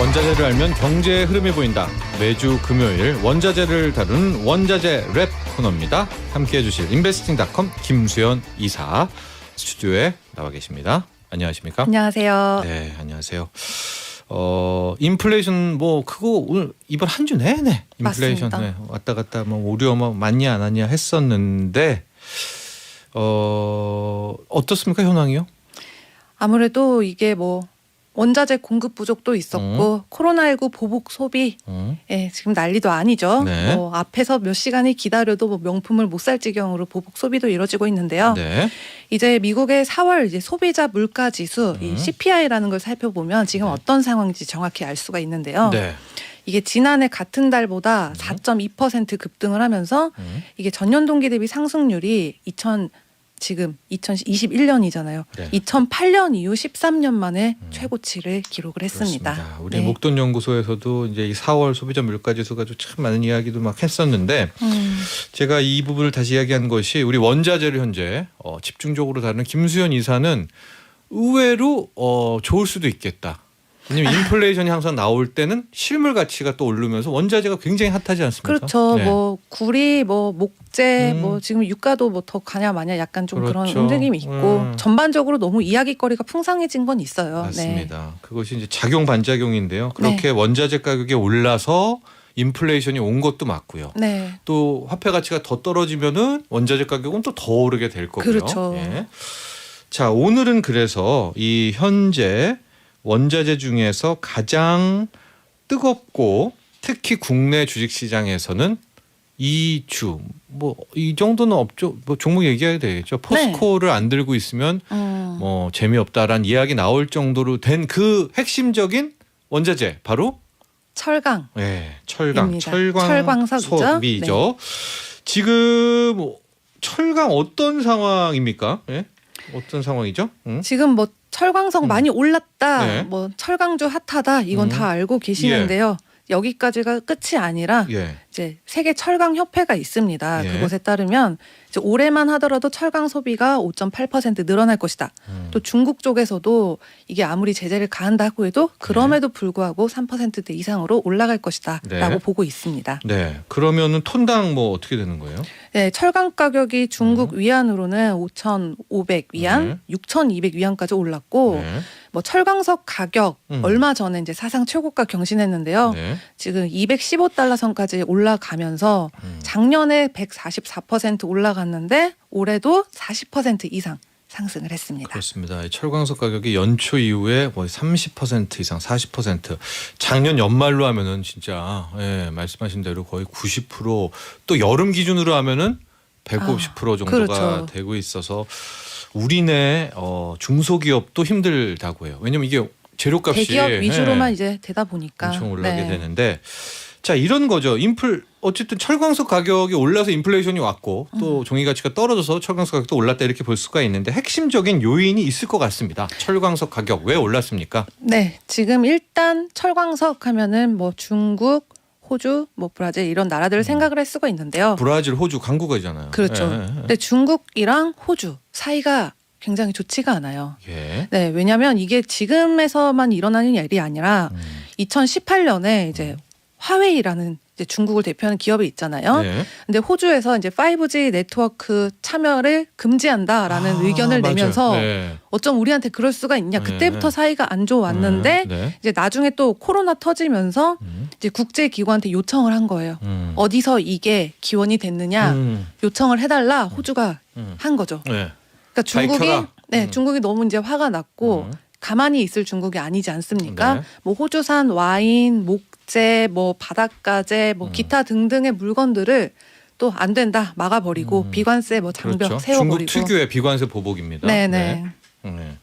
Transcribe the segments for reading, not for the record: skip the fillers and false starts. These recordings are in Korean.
원자재를 알면 경제의 흐름이 보인다. 매주 금요일 원자재를 다루는 원자재 랩 코너입니다. 함께해 주실 인베스팅닷컴 김수연 이사 스튜디오에 나와 계십니다. 안녕하십니까? 안녕하세요. 네, 안녕하세요. 인플레이션 뭐 그거 오늘 이번 한 주 내내 인플레이션 네, 왔다 갔다 뭐 우려 뭐 많냐 안 왔냐 했었는데 어떻습니까 현황이요? 아무래도 이게 뭐 원자재 공급 부족도 있었고 코로나19 보복 소비 예, 지금 난리도 아니죠. 네. 뭐 앞에서 몇 시간을 기다려도 뭐 명품을 못 살 지경으로 보복 소비도 이루어지고 있는데요. 네. 이제 미국의 4월 이제 소비자 물가 지수 이 CPI라는 걸 살펴보면 지금 어떤 상황인지 정확히 알 수가 있는데요. 네. 이게 지난해 같은 달보다 4.2% 급등을 하면서 이게 전년 동기 대비 상승률이 지금 2021년이잖아요. 네. 2008년 이후 13년 만에 최고치를 기록을 했습니다. 그렇습니다. 우리 네. 목돈연구소에서도 이제 이 4월 소비자 물가지수가 참 많은 이야기도 막 했었는데 제가 이 부분을 다시 이야기한 것이 우리 원자재를 현재 집중적으로 다루는 김수연 이사는 의외로 좋을 수도 있겠다. 왜냐면 인플레이션이 항상 나올 때는 실물 가치가 또 오르면서 원자재가 굉장히 핫하지 않습니까? 그렇죠. 네. 뭐 구리, 뭐 목재, 뭐 지금 유가도 뭐 더 가냐 마냐 약간 좀 그런 그렇죠. 움직임이 있고 전반적으로 너무 이야기거리가 풍성해진 건 있어요. 맞습니다. 그것이 이제 작용 반작용인데요. 그렇게 원자재 가격이 올라서 인플레이션이 온 것도 맞고요. 네. 또 화폐 가치가 더 떨어지면은 원자재 가격은 또 더 오르게 될 거고요. 그렇죠. 예. 자, 오늘은 그래서 이 현재 원자재 중에서 가장 뜨겁고 특히 국내 주식 시장에서는 이 주 뭐 이 정도는 없죠. 뭐 종목 얘기해야 되겠죠. 포스코를 안 들고 있으면 뭐 재미없다라는 이야기 나올 정도로 된 그 핵심적인 원자재 바로 철강. 네, 철강 철광석이죠. 소비죠. 지금 철강 어떤 상황입니까? 네? 어떤 상황이죠? 지금 뭐 철광석 많이 올랐다, 네. 뭐 철강주 핫하다 이건 다 알고 계시는데요. 여기까지가 끝이 아니라 예. 이제 세계 철강 협회가 있습니다. 예. 그것에 따르면 이제 올해만 하더라도 철강 소비가 5.8% 늘어날 것이다. 또 중국 쪽에서도 이게 아무리 제재를 가한다고 해도 그럼에도 불구하고 3%대 이상으로 올라갈 것이다라고 네. 보고 있습니다. 네. 그러면은 톤당 뭐 어떻게 되는 거예요? 네, 철강 가격이 중국 위안으로는 5,500 위안, 6,200 위안까지 올랐고 네. 뭐 철광석 가격 얼마 전에 이제 사상 최고가 경신했는데요. 네. 지금 215달러 선까지 올라가면서 작년에 144% 올라갔는데 올해도 40% 이상 상승을 했습니다. 그렇습니다. 이 철광석 가격이 연초 이후에 거의 30% 이상, 40%. 작년 연말로 하면은 진짜 말씀하신 대로 거의 90%또 여름 기준으로 하면은 150% 정도가 그렇죠. 되고 있어서 우리네 중소기업도 힘들다고 해요. 왜냐면 이게 재료값이 대기업 위주로만 이제 되다 보니까 엄청 올라게 되는데 자 이런 거죠. 어쨌든 철광석 가격이 올라서 인플레이션이 왔고 또 종이 가치가 떨어져서 철광석 가격도 올랐다 이렇게 볼 수가 있는데 핵심적인 요인이 있을 것 같습니다. 철광석 가격 왜 올랐습니까? 네, 지금 일단 철광석 하면은 뭐 중국, 호주, 뭐 브라질 이런 나라들을 생각을 할 수가 있는데요. 브라질, 호주 강국가잖아요. 그렇죠. 근데 중국이랑 호주 사이가 굉장히 좋지가 않아요. 예. 네, 왜냐하면 이게 지금에서만 일어나는 일이 아니라 2018년에 이제 화웨이라는 이제 중국을 대표하는 기업이 있잖아요. 네. 근데 호주에서 이제 5G 네트워크 참여를 금지한다라는 의견을 맞아요. 내면서 네. 어쩜 우리한테 그럴 수가 있냐. 그때부터 사이가 안 좋았는데 네. 이제 나중에 또 코로나 터지면서 이제 국제기구한테 요청을 한 거예요. 어디서 이게 기원이 됐느냐 요청을 해달라 호주가 한 거죠. 네. 그러니까 중국이 밝혀라. 중국이 너무 이제 화가 났고 가만히 있을 중국이 아니지 않습니까? 네. 뭐 호주산 와인, 목재, 뭐 바닷가재, 뭐 기타 등등의 물건들을 또 안 된다 막아버리고 비관세 뭐 장벽 그렇죠. 세워버리고. 중국 특유의 비관세 보복입니다. 네네. 네.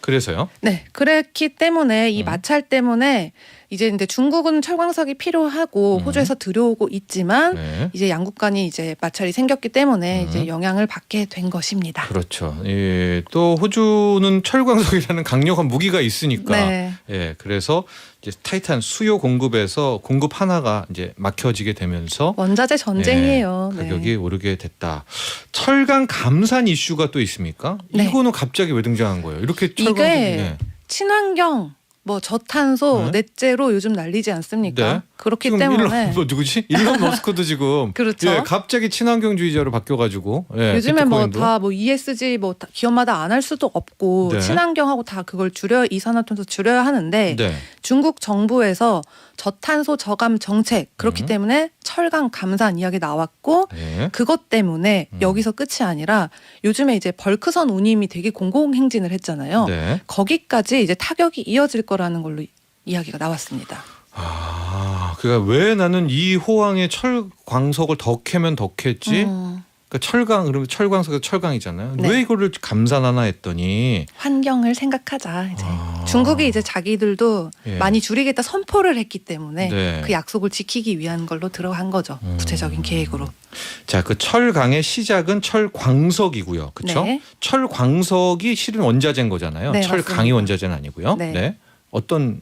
그래서요? 네, 그랬기 때문에 이 마찰 때문에 이제 근데 중국은 철광석이 필요하고 호주에서 들여오고 있지만 네. 이제 양국 간이 이제 마찰이 생겼기 때문에 이제 영향을 받게 된 것입니다. 그렇죠. 예, 또 호주는 철광석이라는 강력한 무기가 있으니까. 네. 예, 그래서 이제 타이탄 수요 공급에서 공급 하나가 이제 막혀지게 되면서 원자재 전쟁이에요. 네, 가격이 오르게 됐다. 철강 감산 이슈가 또 있습니까? 네. 이거는 갑자기 왜 등장한 거예요? 이렇게 철강 이게 친환경 뭐 저탄소 네. 넷제로 요즘 난리지 않습니까? 네. 그렇기 지금 때문에 뭐 누구지? 일론 머스크도 지금 그렇죠. 예, 갑자기 친환경주의자로 바뀌어가지고 예, 요즘에 뭐 비트코인도. 다 뭐 ESG 뭐 기업마다 안 할 수도 없고 네. 친환경하고 다 그걸 이산화탄소 줄여야 하는데 네. 중국 정부에서 저탄소 저감 정책 그렇기 음. 때문에 철강 감산 이야기 나왔고 네. 그것 때문에 여기서 끝이 아니라 요즘에 이제 벌크선 운임이 되게 공공행진을 했잖아요. 네. 거기까지 이제 타격이 이어질 거라는 걸로 이야기가 나왔습니다. 아, 그러니까 왜 나는 이 호황에 철광석을 더 캐면 더 캤지? 그러니까 철강 그러면 철광석에서 철강이잖아요. 네. 왜 이거를 감산하나 했더니 환경을 생각하자. 이제 아. 중국이 이제 자기들도 예. 많이 줄이겠다 선포를 했기 때문에 네. 그 약속을 지키기 위한 걸로 들어간 거죠. 구체적인 계획으로. 자, 그 철강의 시작은 철광석이고요. 그렇죠? 네. 철광석이 실은 원자재인 거잖아요. 네, 철강이 맞습니다. 원자재는 아니고요. 네. 네. 어떤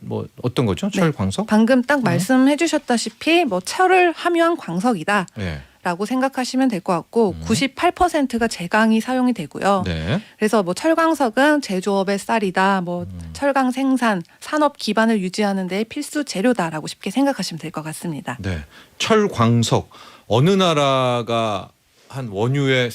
거죠? 네. 철광석? 방금 딱 말씀해 주셨다시피 뭐 철을 함유한 광석이다. 네. 라고 생각하시면 될 것 같고 98%가 제강이 사용이 되고요. 네. 그래서 뭐 철광석은 제조업의 쌀이다. 뭐 철강 생산, 산업 기반을 유지하는 데 필수 재료다라고 쉽게 생각하시면 될 것 같습니다. 네. 철광석 어느 나라가 한 원유의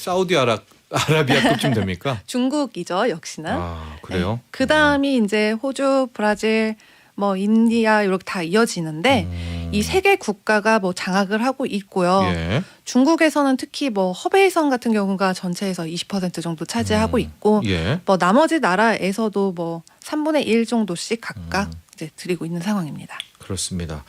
아라비아급쯤 됩니까? 중국이죠, 역시나. 아, 그래요? 그 다음이 이제 호주, 브라질, 뭐 인디아 이렇게 다 이어지는데 이 세 개 국가가 뭐 장악을 하고 있고요. 예. 중국에서는 특히 뭐 허베이성 같은 경우가 전체에서 20% 정도 차지하고 있고 예. 뭐 나머지 나라에서도 뭐 3분의 1 정도씩 각각 이제 드리고 있는 상황입니다. 그렇습니다.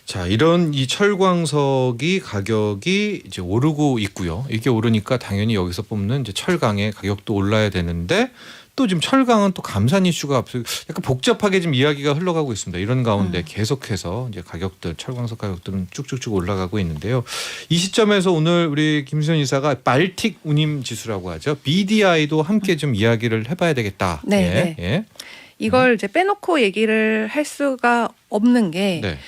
자, 이런 이 철광석이 가격이 이제 오르고 있고요. 이게 오르니까 당연히 여기서 뽑는 이제 철강의 가격도 올라야 되는데 또 지금 철강은 또 감산 이슈가 약간 복잡하게 지금 이야기가 흘러가고 있습니다. 이런 가운데 계속해서 이제 가격들, 철광석 가격들은 쭉쭉쭉 올라가고 있는데요. 이 시점에서 오늘 우리 김수현 이사가 발틱 운임 지수라고 하죠. BDI도 함께 좀 이야기를 해봐야 되겠다. 네, 예. 네. 예. 이걸 이제 빼놓고 얘기를 할 수가 없는 게 네.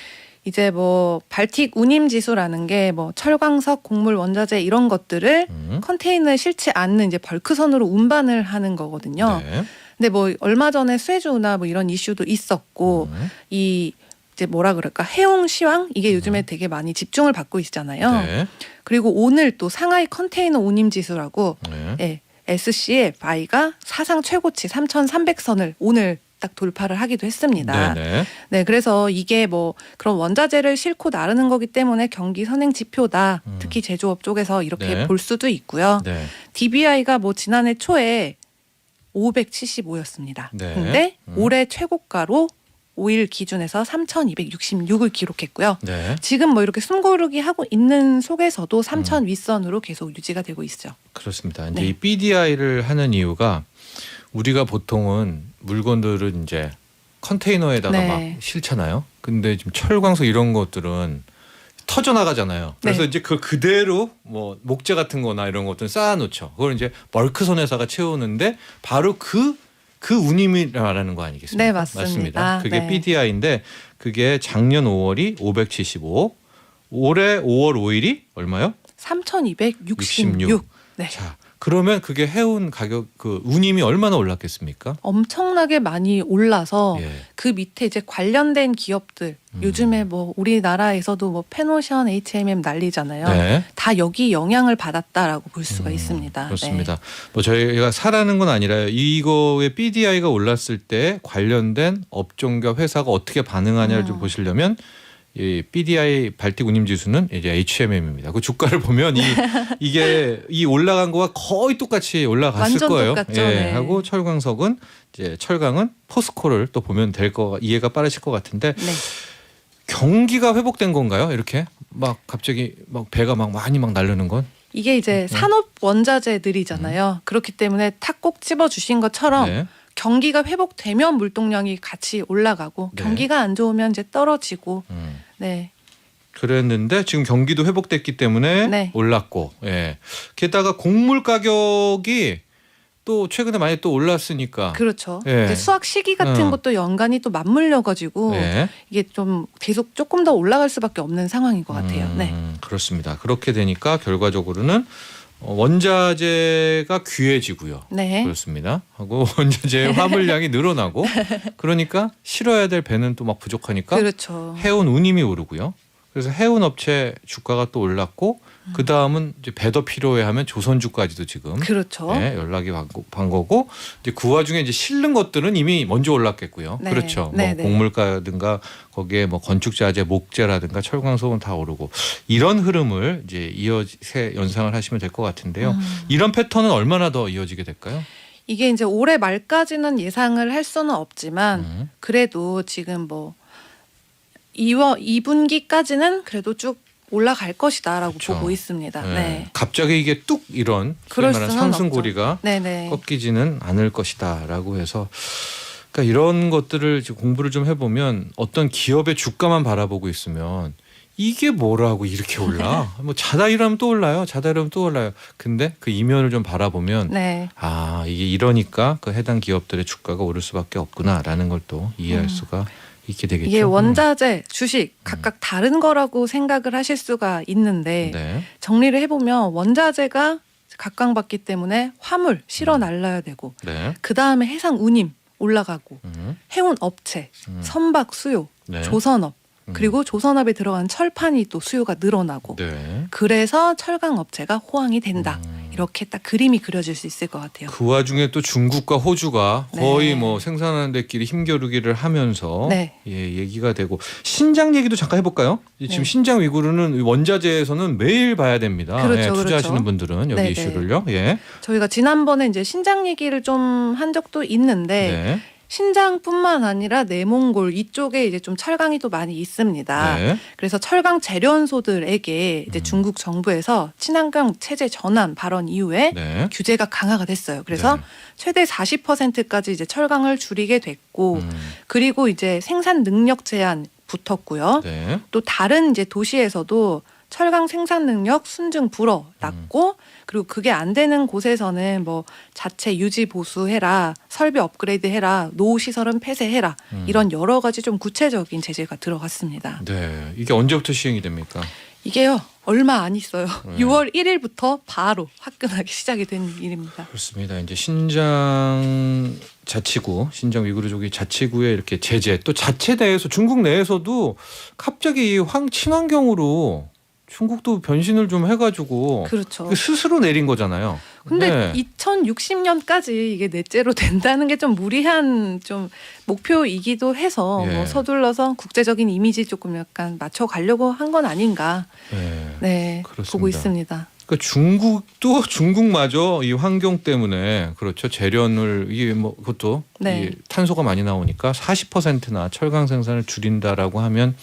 이제 뭐 발틱 운임 지수라는 게 뭐 철광석, 곡물, 원자재 이런 것들을 컨테이너에 실지 않는 이제 벌크선으로 운반을 하는 거거든요. 네. 근데 뭐 얼마 전에 수에즈 운하 뭐 이런 이슈도 있었고 이 이제 뭐라 그럴까 해옹 시황 이게 요즘에 되게 많이 집중을 받고 있잖아요. 네. 그리고 오늘 또 상하이 컨테이너 운임 지수라고 네. 예, SCFI가 사상 최고치 3,300선을 오늘 딱 돌파를 하기도 했습니다. 네네. 네, 그래서 이게 뭐 그런 원자재를 싣고 나르는 거기 때문에 경기 선행 지표다. 특히 제조업 쪽에서 이렇게 네. 볼 수도 있고요. 네. DBI가 뭐 지난해 초에 575였습니다. 네. 근데 올해 최고가로 5일 기준에서 3,266을 기록했고요. 네. 지금 뭐 이렇게 숨고르기 하고 있는 속에서도 3,000 윗선으로 계속 유지가 되고 있죠. 그렇습니다. 이제 네. 이 BDI를 하는 이유가 우리가 보통은 물건들을 이제 컨테이너에다가 네. 막 실잖아요. 근데 지금 철광석 이런 것들은 터져 나가잖아요. 그래서 네. 이제 그 그대로 뭐 목재 같은 거나 이런 것들은 쌓아놓죠. 그걸 이제 벌크선 회사가 채우는데 바로 그 운임이 말하는 거 아니겠습니까? 네, 맞습니다. 그게 네. BDI인데 그게 작년 5월이 575, 올해 5월 5일이 얼마요? 3,266. 네. 자, 그러면 그게 해운 가격 그 운임이 얼마나 올랐겠습니까? 엄청나게 많이 올라서 예. 그 밑에 이제 관련된 기업들 요즘에 뭐 우리나라에서도 뭐 페노션, H&M 난리잖아요. 네. 다 여기 영향을 받았다라고 볼 수가 있습니다. 그렇습니다. 뭐 저희가 사라는 건 아니라요. 이거의 BDI가 올랐을 때 관련된 업종과 회사가 어떻게 반응하냐를 좀 보시려면 이 BDI 발틱 운임 지수는 이제 H&M입니다. 그 주가를 보면 이게 이 올라간 거와 거의 똑같이 올라갔을 완전 거예요. 똑같죠. 예. 네. 하고 철광석은 이제 철강은 포스코를 또 보면 될 거 이해가 빠르실 것 같은데 네. 경기가 회복된 건가요? 이렇게 막 갑자기 막 배가 막 많이 막 날르는 건? 이게 이제 산업 원자재들이잖아요. 그렇기 때문에 탁 꼭 집어 주신 것처럼 네. 경기가 회복되면 물동량이 같이 올라가고 네. 경기가 안 좋으면 이제 떨어지고 음. 네. 그랬는데 지금 경기도 회복됐기 때문에 네. 올랐고, 예. 게다가 곡물 가격이 또 최근에 많이 또 올랐으니까, 그렇죠. 예. 이제 수확 시기 같은 것도 연간이 또 맞물려 가지고 예. 이게 좀 계속 조금 더 올라갈 수밖에 없는 상황인 것 같아요. 네. 그렇습니다. 그렇게 되니까 결과적으로는 원자재가 귀해지고요. 네. 그렇습니다. 하고 원자재의 화물량이 늘어나고 그러니까 실어야 될 배는 또 막 부족하니까 그렇죠. 해운 운임이 오르고요. 그래서 해운 업체 주가가 또 올랐고 그 다음은 이제 배 더 필요해하면 조선주까지도 지금 그렇죠. 네, 연락이 반 거고 이제 그 와중에 이제 실는 것들은 이미 먼저 올랐겠고요. 네. 그렇죠. 네, 뭐 네. 곡물가든가 거기에 뭐 건축자재, 목재라든가 철광석은 다 오르고 이런 흐름을 이제 연상을 하시면 될 것 같은데요. 이런 패턴은 얼마나 더 이어지게 될까요? 이게 이제 올해 말까지는 예상을 할 수는 없지만 그래도 지금 뭐 2분기까지는 그래도 쭉 올라갈 것이다라고 그렇죠. 보고 있습니다. 네. 네. 갑자기 이게 뚝 이런 그럴 말하는 수는 상승고리가 네네. 꺾이지는 않을 것이다라고 해서 그러니까 이런 것들을 지금 공부를 좀 해보면 어떤 기업의 주가만 바라보고 있으면 이게 뭐라고 이렇게 올라? 뭐 자다 일하면 또 올라요. 자다 일하면 또 올라요. 근데 그 이면을 좀 바라보면 네. 아 이게 이러니까 그 해당 기업들의 주가가 오를 수밖에 없구나라는 걸 또 이해할 수가 있게 되겠죠. 이게 원자재, 주식 각각 다른 거라고 생각을 하실 수가 있는데 네. 정리를 해보면 원자재가 각광받기 때문에 화물 실어 날라야 되고 네. 그 다음에 해상 운임 올라가고 해운 업체, 선박 수요, 네. 조선업 그리고 조선업에 들어간 철판이 또 수요가 늘어나고 네. 그래서 철강 업체가 호황이 된다. 이렇게 딱 그림이 그려질 수 있을 것 같아요. 그 와중에 또 중국과 호주가 거의 네. 뭐 생산하는 데끼리 힘겨루기를 하면서 네. 예, 얘기가 되고 신장 얘기도 잠깐 해볼까요? 지금 네. 신장 위구르는 원자재에서는 매일 봐야 됩니다. 그렇죠, 예, 투자하시는 그렇죠. 분들은 여기 네, 이슈를요. 예. 저희가 지난번에 이제 신장 얘기를 좀 한 적도 있는데 네. 신장뿐만 아니라 내몽골 이쪽에 이제 좀 철강이 또 많이 있습니다. 네. 그래서 철강 재련소들에게 이제 중국 정부에서 친환경 체제 전환 발언 이후에 네. 규제가 강화가 됐어요. 그래서 네. 최대 40%까지 이제 철강을 줄이게 됐고 그리고 이제 생산 능력 제한 붙었고요. 네. 또 다른 이제 도시에서도 철강 생산 능력 순증 불어 났고 그리고 그게 안 되는 곳에서는 뭐 자체 유지 보수해라, 설비 업그레이드 해라, 노후 시설은 폐쇄해라 이런 여러 가지 좀 구체적인 제재가 들어갔습니다. 네. 이게 언제부터 시행이 됩니까? 이게요 얼마 안 있어요. 네. 6월 1일부터 바로 화끈하게 시작이 된 일입니다. 그렇습니다. 이제 신장 자치구, 신장 위구르족이 자치구에 이렇게 제재 또 자체 내에서 중국 내에서도 갑자기 이 친환경으로 중국도 변신을 좀 해가지고 그렇죠. 스스로 내린 거잖아요. 근데 네. 2060년까지 이게 넷제로 된다는 게 좀 무리한 좀 목표이기도 해서 예. 뭐 서둘러서 국제적인 이미지 조금 약간 맞춰가려고 한 건 아닌가. 네. 네, 그렇습니다. 보고 있습니다. 그러니까 중국도 중국마저 이 환경 때문에 그렇죠 재련을 이게 뭐 그것도 네. 이 탄소가 많이 나오니까 40%나 철강 생산을 줄인다라고 하면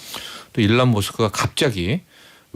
또 일란 머스크가 갑자기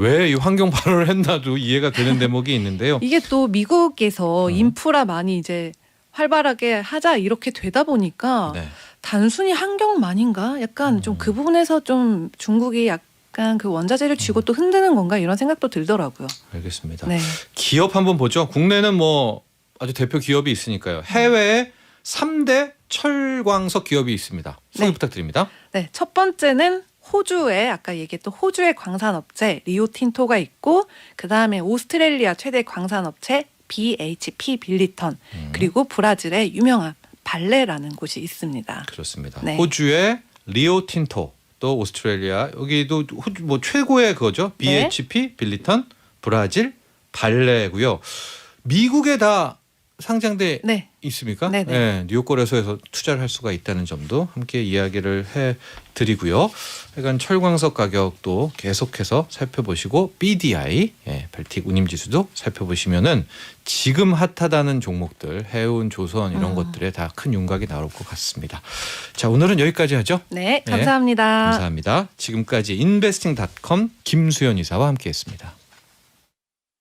왜 이 환경 발언을 했나도 이해가 되는 대목이 있는데요. 이게 또 미국에서 인프라 많이 이제 활발하게 하자 이렇게 되다 보니까 네. 단순히 환경만인가? 약간 좀 그 부분에서 좀 중국이 약간 그 원자재를 쥐고 또 흔드는 건가 이런 생각도 들더라고요. 알겠습니다. 네. 기업 한번 보죠. 국내는 뭐 아주 대표 기업이 있으니까요. 해외에 3대 철광석 기업이 있습니다. 소개 네. 부탁드립니다. 네, 첫 번째는 호주의 아까 얘기했던 호주의 광산업체 리오틴토가 있고 그 다음에 오스트레일리아 최대 광산업체 BHP 빌리턴 그리고 브라질의 유명한 발레라는 곳이 있습니다. 그렇습니다. 네. 호주의 리오틴토 또 오스트레일리아 여기도 호주 뭐 최고의 그거죠. BHP 빌리턴 브라질 발레고요. 미국에 다 상장돼 네. 있습니까? 네네. 네, 뉴욕 거래소에서 투자를 할 수가 있다는 점도 함께 이야기를 해드리고요. 하여간 철광석 가격도 계속해서 살펴보시고 BDI 벨틱 운임지수도 살펴보시면은 지금 핫하다는 종목들 해운 조선 이런 것들에 다 큰 윤곽이 나올 것 같습니다. 자 오늘은 여기까지 하죠. 네, 감사합니다. 감사합니다. 지금까지 인베스팅닷컴 김수연 이사와 함께했습니다.